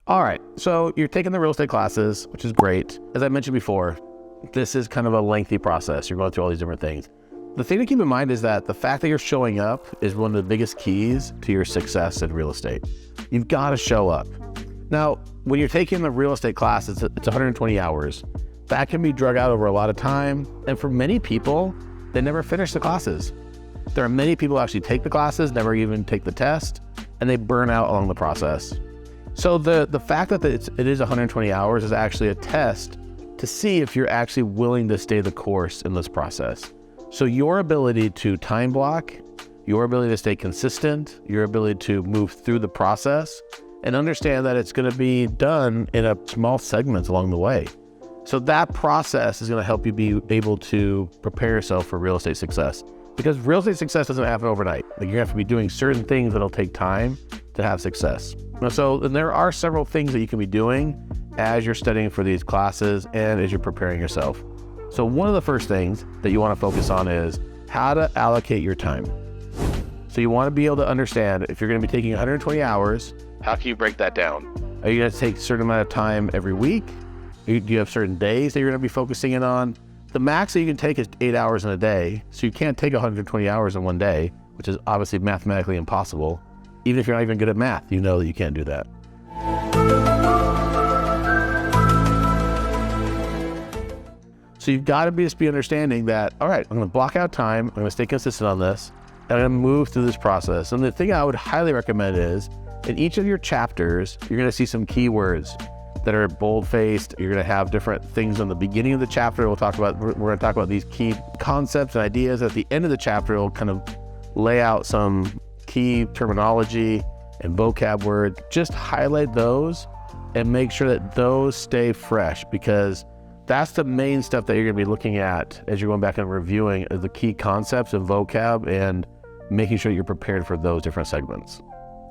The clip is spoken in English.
All right, so you're taking the real estate classes, which is great. As I mentioned before, this is kind of a lengthy process. You're going through all these different things. The thing to keep in mind is that the fact that you're showing up is one of the biggest keys to your success in real estate. You've got to show up. Now, when you're taking the real estate class, it's 120 hours. That can be drug out over a lot of time. And for many people, they never finish the classes. There are many people who actually take the classes, never even take the test, and they burn out along the process. So the fact that it is 120 hours is actually a test to see if you're actually willing to stay the course in this process. So your ability to time block, your ability to stay consistent, your ability to move through the process and understand that it's going to be done in a small segments along the way. So that process is going to help you be able to prepare yourself for real estate success, because real estate success doesn't happen overnight. Like, you're going to have to be doing certain things that'll take time to have success. And there are several things that you can be doing as you're studying for these classes and as you're preparing yourself. So one of the first things that you want to focus on is how to allocate your time. So you want to be able to understand, if you're going to be taking 120 hours, how can you break that down? Are you going to take a certain amount of time every week? Do you have certain days that you're going to be focusing in on? The max that you can take is 8 hours in a day. So you can't take 120 hours in one day, which is obviously mathematically impossible. Even if you're not even good at math, you know that you can't do that. So you've got to just be understanding that, all right, I'm going to block out time. I'm going to stay consistent on this, and I'm going to move through this process. And the thing I would highly recommend is, in each of your chapters, you're going to see some keywords that are bold-faced. You're going to have different things on the beginning of the chapter. We're going to talk about these key concepts and ideas. At the end of the chapter, it'll kind of lay out some key terminology and vocab words. Just highlight those and make sure that those stay fresh, because that's the main stuff that you're going to be looking at as you're going back and reviewing the key concepts and vocab, and making sure you're prepared for those different segments.